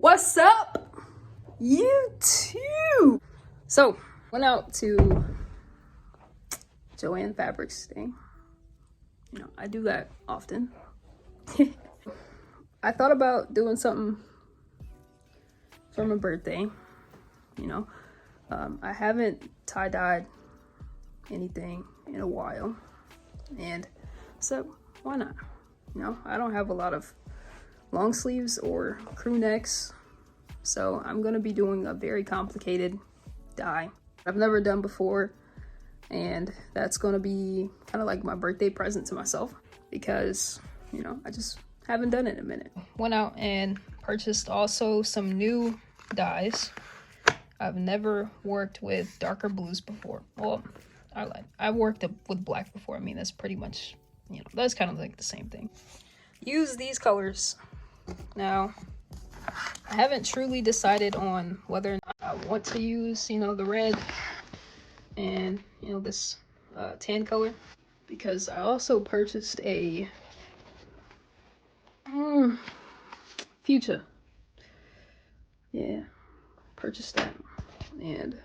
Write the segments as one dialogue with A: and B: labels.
A: What's up, YouTube? So, went out to Joann Fabrics today. You know, I do that often. I thought about doing something for my birthday. You know, I haven't tie-dyed anything in a while, and so why not? You know, I don't have a lot of long sleeves or crew necks, so I'm gonna be doing a very complicated dye I've never done before, and that's gonna be kind of like my birthday present to myself because, you know, I just haven't done it in a minute. Went out and purchased also some new dyes. I've never worked with darker blues before. Well, I worked with black before. I mean, that's pretty much, you know, that's kind of like the same thing. Use these colors. Now, I haven't truly decided on whether or not I want to use, you know, the red and, you know, this tan color, because I also purchased a fuchsia. Yeah, purchased that, and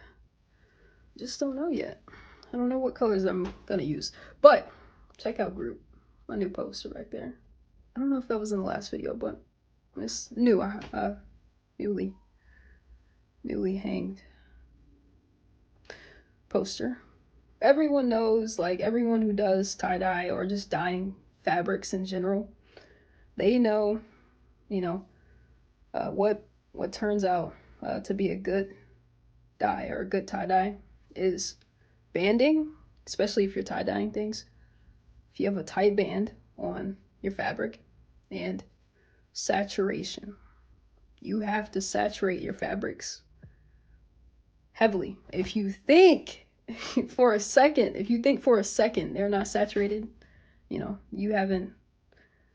A: just don't know yet. I don't know what colors I'm gonna use, but check out Group, my new poster right there. I don't know if that was in the last video, but it's new. Newly hanged poster. Everyone knows, like everyone who does tie-dye or just dyeing fabrics in general, they know, you know, what turns out to be a good dye or a good tie-dye is banding, especially if you're tie-dyeing things. If you have a tight band on your fabric, and saturation. You have to saturate your fabrics heavily. If you think for a second they're not saturated, you know, you haven't,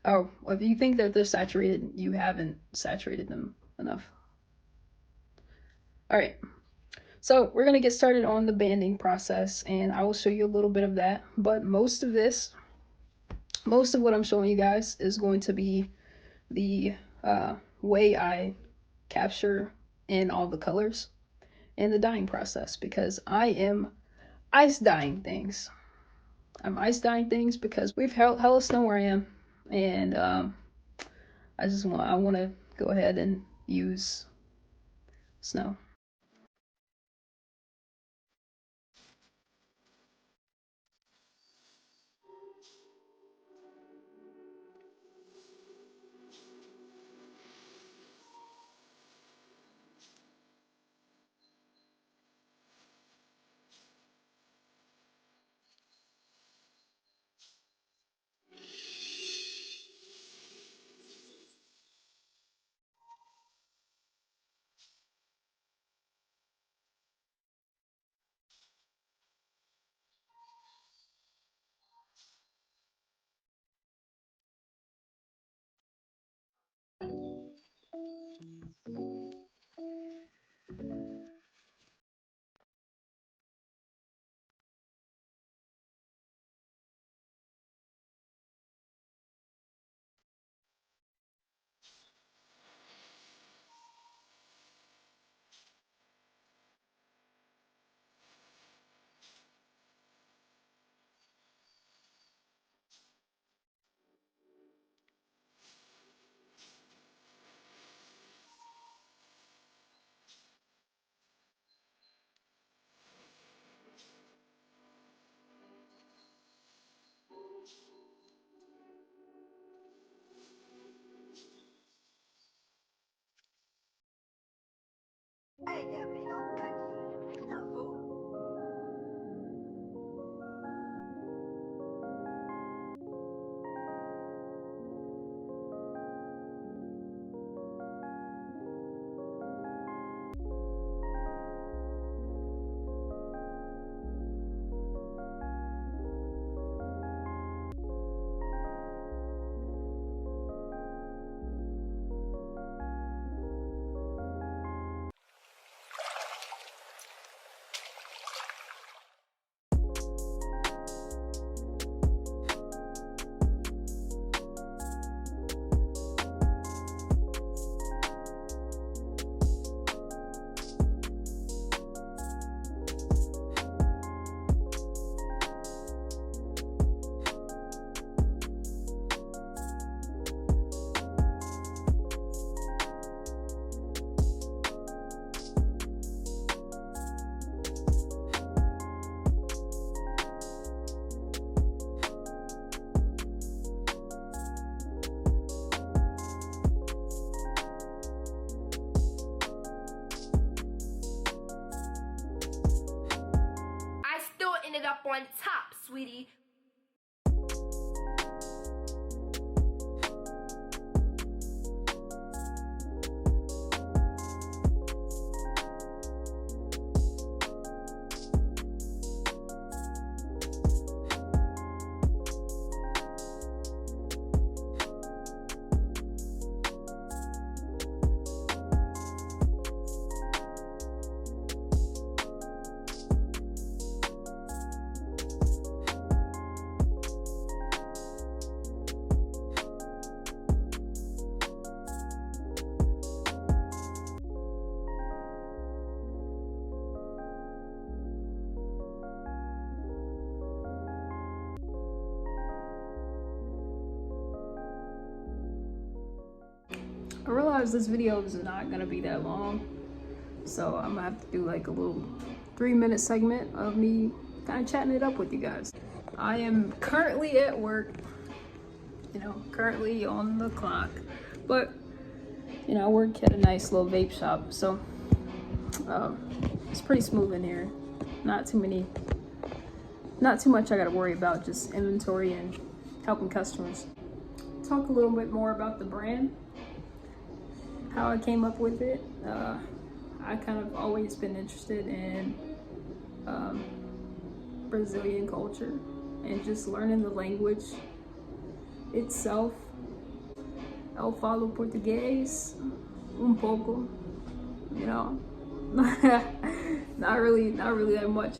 A: or if you think that they're saturated, you haven't saturated them enough. All right, so we're gonna get started on the banding process, and I will show you a little bit of that, but most of what I'm showing you guys is going to be the way I capture in all the colors in the dyeing process, because I am ice dyeing things. I'm ice dyeing things because we've hella snow where I am, and I want to go ahead and use snow.
B: up on top, sweetie.
A: I realized this video is not gonna be that long, so I'm gonna have to do like a little 3-minute segment of me kind of chatting it up with you guys. I am currently at work, currently on the clock, but I work at a nice little vape shop, so it's pretty smooth in here. Not too much I gotta worry about, just inventory and helping customers. Talk a little bit more about the brand, how I came up with it. I kind of always been interested in Brazilian culture and just learning the language itself. Eu falo português pouco, not really that much.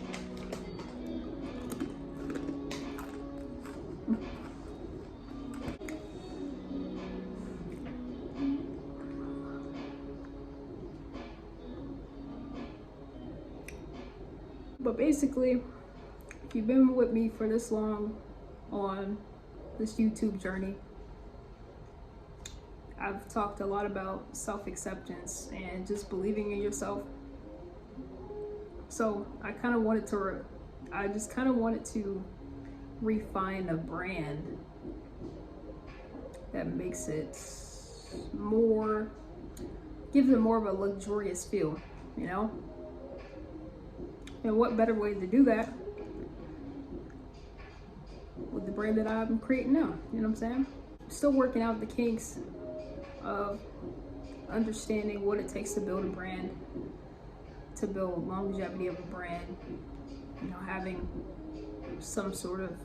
A: But basically, if you've been with me for this long on this YouTube journey, I've talked a lot about self-acceptance and just believing in yourself. So I just kind of wanted to refine a brand that makes it gives it more of a luxurious feel, And what better way to do that with the brand that I'm creating now, you know what I'm saying? Still working out the kinks of understanding what it takes to build a brand, to build longevity of a brand, having some sort of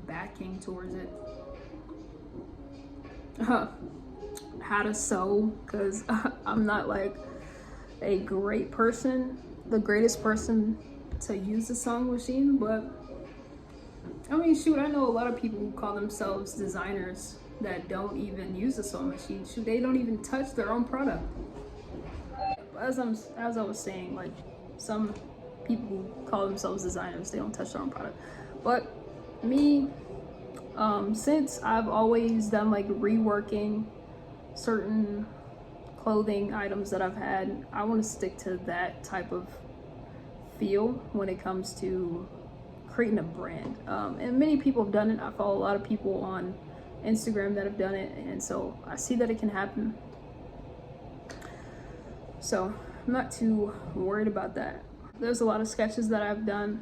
A: backing towards it. How to sew, because I'm not like a great person, the greatest person to use the sewing machine, but I mean, shoot, I know a lot of people who call themselves designers that don't even use the sewing machine. Shoot, they don't even touch their own product. As I was saying, like, some people who call themselves designers, they don't touch their own product. But me, since I've always done like reworking certain clothing items that I've had, I want to stick to that type of feel when it comes to creating a brand. And many people have done it. I follow a lot of people on Instagram that have done it, and so I see that it can happen. So I'm not too worried about that. There's a lot of sketches that I've done,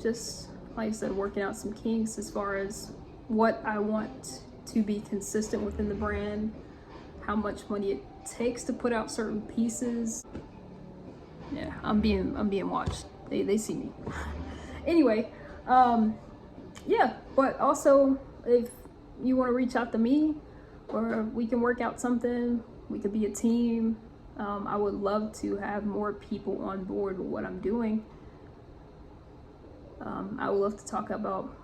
A: just like I said, working out some kinks as far as what I want to be consistent within the brand, how much money it takes to put out certain pieces. Yeah, I'm being watched. They see me. Anyway, yeah, but also if you want to reach out to me, or we can work out something, we could be a team. I would love to have more people on board with what I'm doing. I would love to talk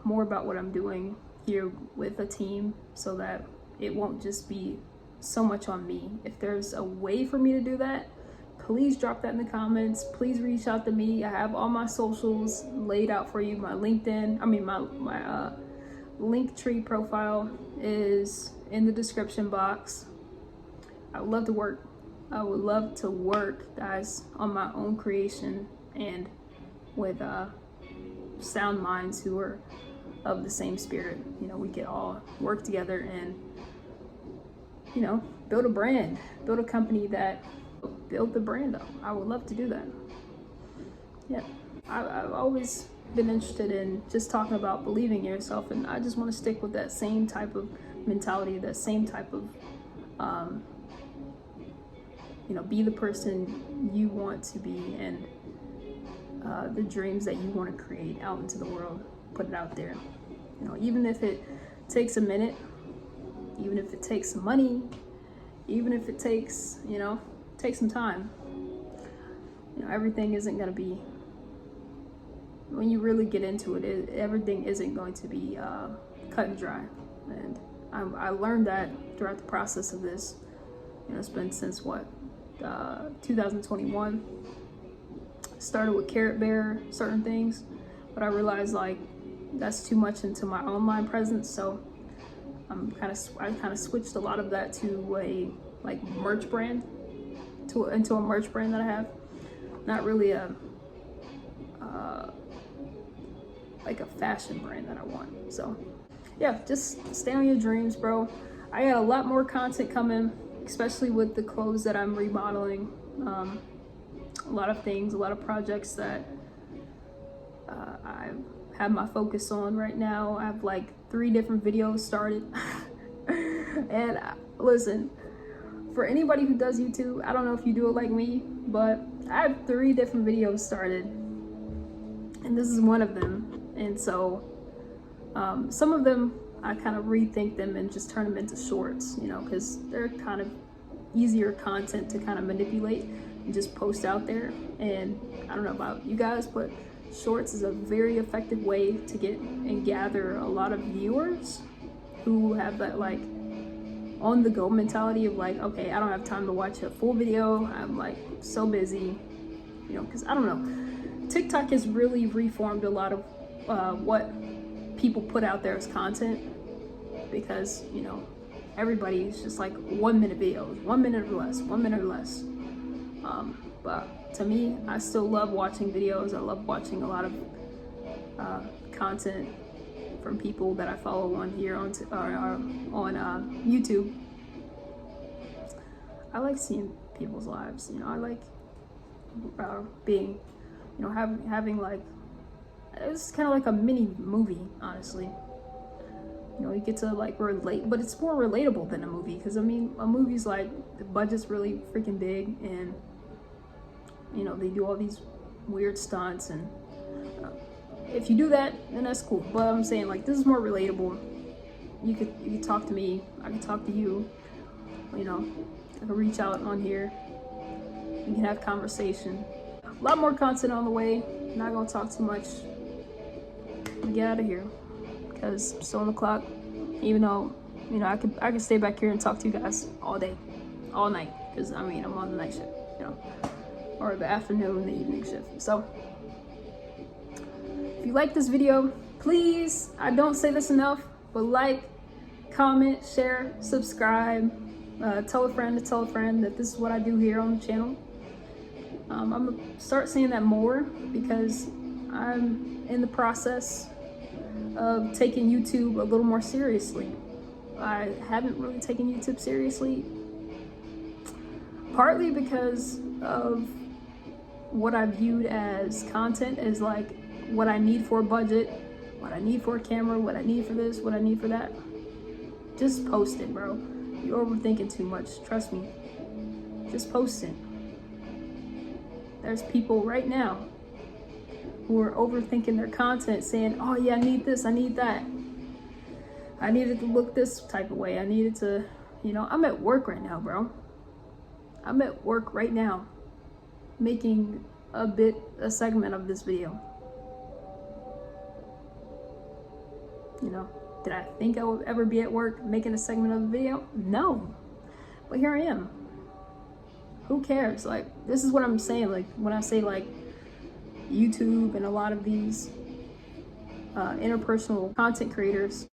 A: more about what I'm doing here with a team, so that it won't just be so much on me. If there's a way for me to do that, please drop that in the comments. Please reach out to me. I have all my socials laid out for you. My LinkedIn, my Linktree profile is in the description box. I would love to work. I would love to work, guys, on my own creation and with sound minds who are of the same spirit. We could all work together and, build a brand, build a company that build the brand up. I would love to do that. Yeah. I've always been interested in just talking about believing in yourself, and I just want to stick with that same type of mentality, that same type of you know, be the person you want to be, and the dreams that you want to create out into the world, put it out there. You know, even if it takes a minute, even if it takes some money, even if it takes, you know, take some time. You know, everything isn't going to be, when you really get into it, everything isn't going to be cut and dry. And I learned that throughout the process of this. You know, it's been since what, 2021. Started with carrotbear, certain things, but I realized like that's too much into my online presence, so I kind of switched a lot of that to a like merch brand, into a merch brand that I have. Not really a like a fashion brand that I want. So yeah, just stay on your dreams, bro. I got a lot more content coming, especially with the clothes that I'm remodeling. A lot of things, a lot of projects that I have my focus on right now. I have like 3 different videos started. And listen, for anybody who does YouTube, I don't know if you do it like me, but I have 3 different videos started, and this is one of them. And so some of them I kind of rethink them and just turn them into shorts, you know, because they're kind of easier content to kind of manipulate and just post out there. And I don't know about you guys, but shorts is a very effective way to get and gather a lot of viewers who have that like on the go mentality of like, okay, I don't have time to watch a full video, I'm like so busy, you know, because I don't know, TikTok has really reformed a lot of what people put out there as content, because you know, everybody's just like 1 minute videos, 1 minute or less, 1 minute or less. But to me, I still love watching videos. I love watching a lot of content from people that I follow on here on YouTube. I like seeing people's lives, you know. I like being, you know, having like, it's kind of like a mini movie, honestly. You know, you get to like relate, but it's more relatable than a movie, because I mean, a movie's like, the budget's really freaking big, and you know, they do all these weird stunts, and if you do that, then that's cool. But I'm saying like, this is more relatable. You could talk to me, I can talk to you, you know, I can reach out on here, we can have conversation. A lot more content on the way. Not gonna talk too much. Get out of here, because it's still on the clock. Even though, you know, I could stay back here and talk to you guys all day, all night, because I mean, I'm on the night shift, you know, or the afternoon, the evening shift. So if you like this video, please, I don't say this enough, but like, comment, share, subscribe, tell a friend to tell a friend that this is what I do here on the channel. I'm gonna start saying that more, because I'm in the process of taking YouTube a little more seriously. I haven't really taken YouTube seriously, partly because of what I viewed as content, as like what I need for a budget, what I need for a camera, what I need for this, what I need for that. Just post it, bro. You're overthinking too much, trust me. Just post it. There's people right now who are overthinking their content, saying, oh yeah, I need this, I need that. I needed to look this type of way. I needed to, you know, I'm at work right now, bro. I'm at work right now, making a segment of this video. You know, did I think I would ever be at work making a segment of a video? No, but here I am. Who cares? Like, this is what I'm saying. Like, when I say like YouTube and a lot of these interpersonal content creators,